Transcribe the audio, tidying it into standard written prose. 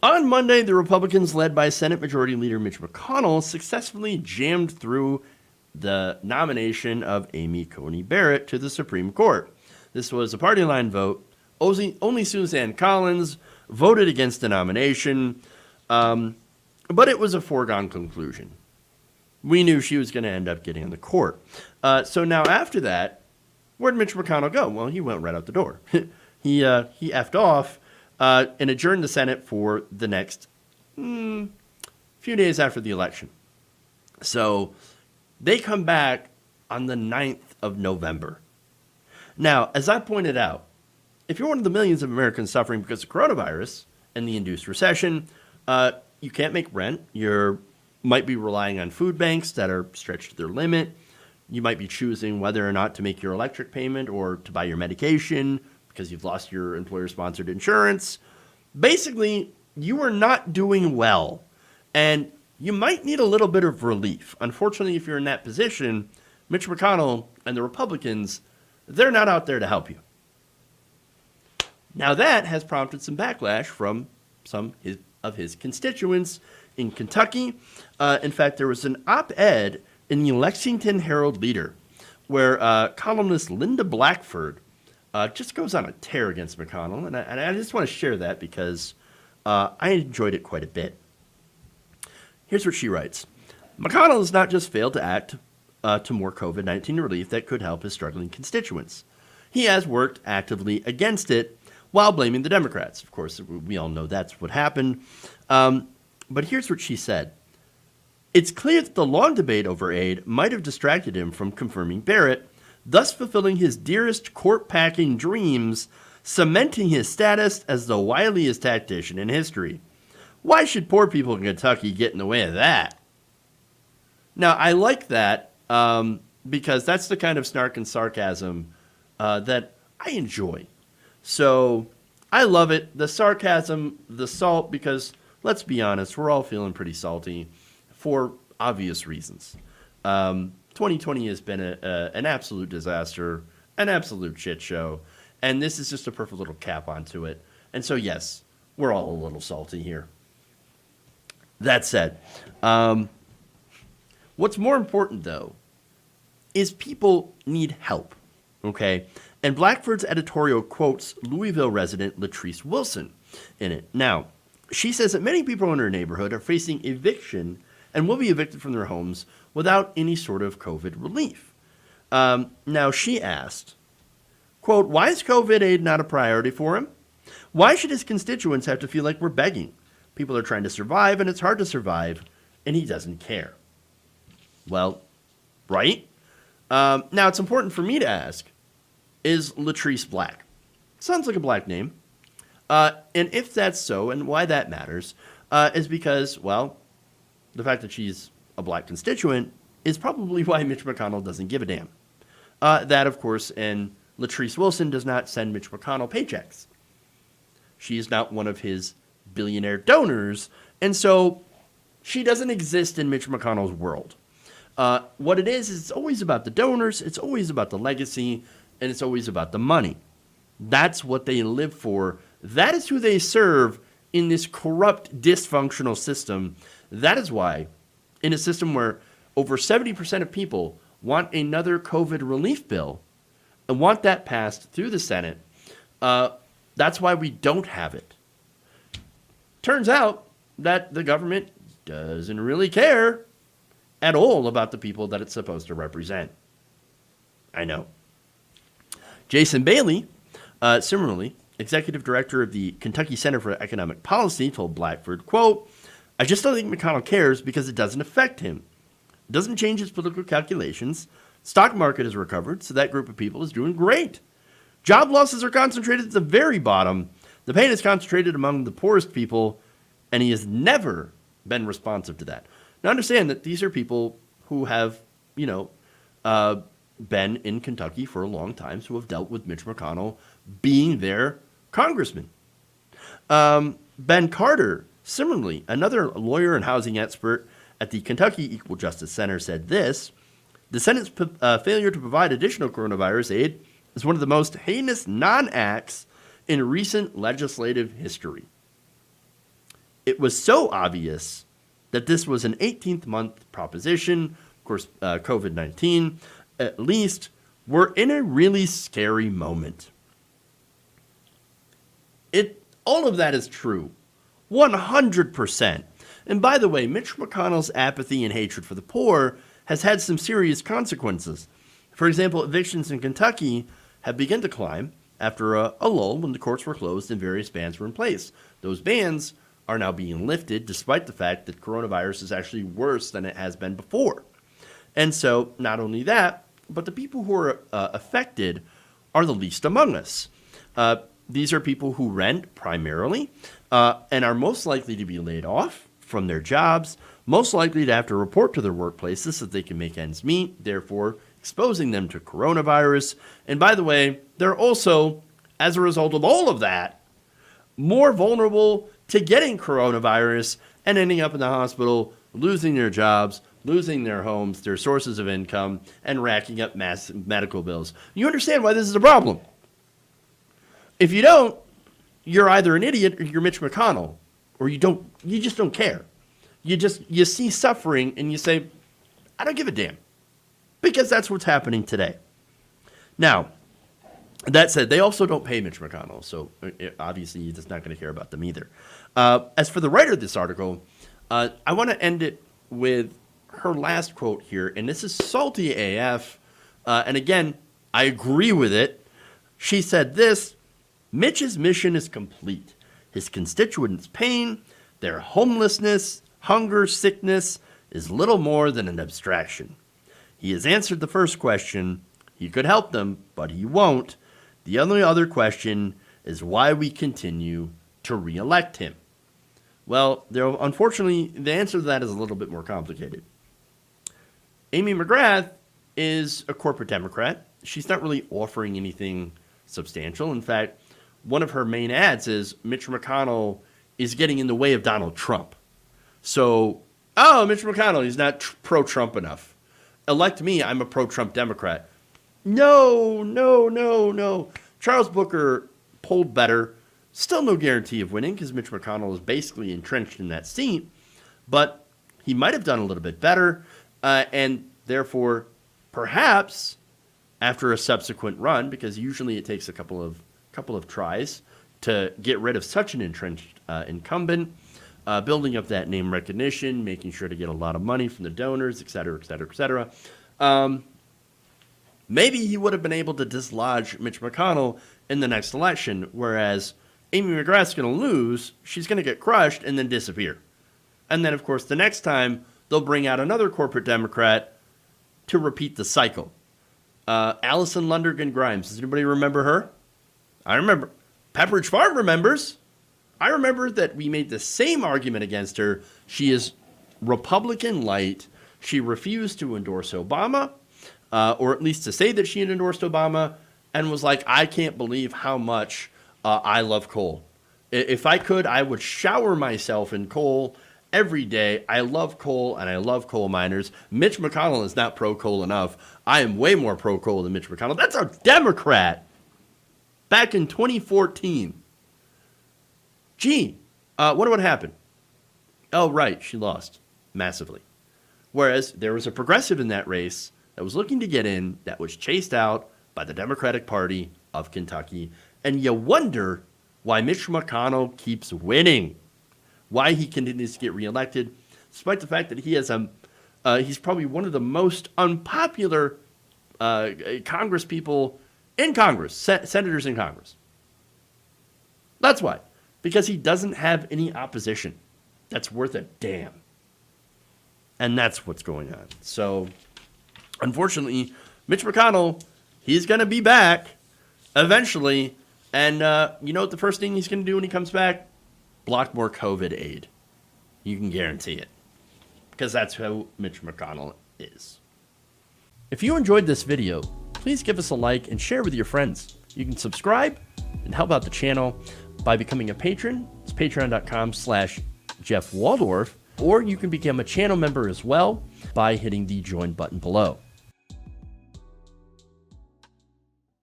On Monday, the Republicans, led by Senate Majority Leader Mitch McConnell, successfully jammed through the nomination of Amy Coney Barrett to the Supreme Court. This was a party line vote. Only Suzanne Collins voted against the nomination, but it was a foregone conclusion. We knew she was going to end up getting on the court. So now after that, where'd Mitch McConnell go? Well, he went right out the door. he effed off and adjourned the Senate for the next few days after the election. So they come back on the 9th of November. Now, as I pointed out, if you're one of the millions of Americans suffering because of coronavirus and the induced recession, you can't make rent. You might be relying on food banks that are stretched to their limit. You might be choosing whether or not to make your electric payment or to buy your medication because you've lost your employer-sponsored insurance. Basically, you are not doing well, and you might need a little bit of relief. Unfortunately, if you're in that position, Mitch McConnell and the Republicans, they're not out there to help you. Now that has prompted some backlash from some of his constituents in Kentucky. In fact, there was an op-ed in the Lexington Herald-Leader where columnist Linda Blackford just goes on a tear against McConnell, and I just want to share that because I enjoyed it quite a bit. Here's what she writes. McConnell has not just failed to act to more COVID-19 relief that could help his struggling constituents. He has worked actively against it while blaming the Democrats. Of course, we all know that's what happened. But here's what she said. It's clear that the long debate over aid might have distracted him from confirming Barrett, thus fulfilling his dearest court-packing dreams, cementing his status as the wiliest tactician in history. Why should poor people in Kentucky get in the way of that? Now, I like that because that's the kind of snark and sarcasm that I enjoy. So I love it. The sarcasm, the salt, because let's be honest, we're all feeling pretty salty for obvious reasons. 2020 has been an absolute disaster, an absolute shit show, and this is just a perfect little cap onto it. And so, yes, we're all a little salty here. That said, what's more important, though, is people need help, okay? And Blackford's editorial quotes Louisville resident Latrice Wilson in it. Now, she says that many people in her neighborhood are facing eviction and will be evicted from their homes without any sort of COVID relief. Now, she asked, quote, why is COVID aid not a priority for him? Why should his constituents have to feel like we're begging? People are trying to survive, and it's hard to survive, and he doesn't care. Well, right? Now, it's important for me to ask, is Latrice black? Sounds like a black name. And if that's so, and why that matters, is because, well, the fact that she's a black constituent is probably why Mitch McConnell doesn't give a damn. That, of course, and Latrice Wilson does not send Mitch McConnell paychecks. She is not one of his billionaire donors, and so she doesn't exist in Mitch McConnell's world. What it is it's always about the donors, it's always about the legacy, and it's always about the money. That's what they live for. That is who they serve in this corrupt, dysfunctional system. That is why, in a system where over 70% of people want another COVID relief bill and want that passed through the Senate, that's why we don't have it. Turns out that the government doesn't really care at all about the people that it's supposed to represent. I know. Jason Bailey, similarly, executive director of the Kentucky Center for Economic Policy, told Blackford, quote, I just don't think McConnell cares because it doesn't affect him. It doesn't change his political calculations. Stock market has recovered, so that group of people is doing great. Job losses are concentrated at the very bottom. The pain is concentrated among the poorest people, and he has never been responsive to that. Now understand that these are people who have, been in Kentucky for a long time, so have dealt with Mitch McConnell being their congressman. Ben Carter, similarly, another lawyer and housing expert at the Kentucky Equal Justice Center, said this: the Senate's failure to provide additional coronavirus aid is one of the most heinous non-acts in recent legislative history. it was so obvious that this was an 18th-month proposition. Of course, COVID-19, at least, we're in a really scary moment. All of that is true, 100%. And by the way, Mitch McConnell's apathy and hatred for the poor has had some serious consequences. For example, evictions in Kentucky have begun to climb after a lull when the courts were closed and various bans were in place. Those bans are now being lifted despite the fact that coronavirus is actually worse than it has been before. And so not only that, but the people who are affected are the least among us. These are people who rent primarily and are most likely to be laid off from their jobs, most likely to have to report to their workplaces so that they can make ends meet, therefore exposing them to coronavirus. And by the way, they're also, as a result of all of that, more vulnerable to getting coronavirus and ending up in the hospital, losing their jobs, losing their homes, their sources of income, and racking up massive medical bills. You understand why this is a problem. If you don't, you're either an idiot or you're Mitch McConnell, or you just don't care. You see suffering and you say, I don't give a damn, because that's what's happening today. Now, that said, they also don't pay Mitch McConnell, so obviously he's just not going to care about them either. As for the writer of this article, I want to end it with her last quote here, and this is salty AF, and again, I agree with it. She said this: Mitch's mission is complete. His constituents' pain, their homelessness, hunger, sickness is little more than an abstraction. He has answered the first question. He could help them, but he won't. The only other question is why we continue to re-elect him. Well, unfortunately, the answer to that is a little bit more complicated. Amy McGrath is a corporate Democrat. She's not really offering anything substantial. In fact, one of her main ads is Mitch McConnell is getting in the way of Donald Trump. So, Mitch McConnell, he's not pro-Trump enough. Elect me, I'm a pro-Trump Democrat. No. Charles Booker polled better. Still no guarantee of winning because Mitch McConnell is basically entrenched in that seat. But he might have done a little bit better. And therefore, perhaps, after a subsequent run, because usually it takes a couple of tries to get rid of such an entrenched incumbent, building up that name recognition, making sure to get a lot of money from the donors, et cetera, et cetera, et cetera. Maybe he would have been able to dislodge Mitch McConnell in the next election, whereas Amy McGrath's going to lose, she's going to get crushed and then disappear. And then, of course, the next time, they'll bring out another corporate Democrat to repeat the cycle. Allison Lundergan Grimes. Does anybody remember her? I remember. Pepperidge Farm remembers. I remember that we made the same argument against her. She is Republican light. She refused to endorse Obama, or at least to say that she had endorsed Obama, and was like, I can't believe how much I love coal. If I could, I would shower myself in coal every day. I love coal, and I love coal miners. Mitch McConnell is not pro-coal enough. I am way more pro-coal than Mitch McConnell. That's a Democrat. Back in 2014. What would happen? Oh, right, she lost massively. Whereas there was a progressive in that race that was looking to get in, that was chased out by the Democratic Party of Kentucky. And you wonder why Mitch McConnell keeps winning, why he continues to get reelected, despite the fact that he has he's probably one of the most unpopular Congress people in Congress, senators in Congress. That's why. Because he doesn't have any opposition that's worth a damn. And that's what's going on. So, unfortunately, Mitch McConnell, he's going to be back eventually. And you know what the first thing he's going to do when he comes back? Block more COVID aid. You can guarantee it. Because that's who Mitch McConnell is. If you enjoyed this video, please give us a like and share with your friends. You can subscribe and help out the channel by becoming a patron. It's patreon.com/Jeff Waldorf. Or you can become a channel member as well by hitting the join button below.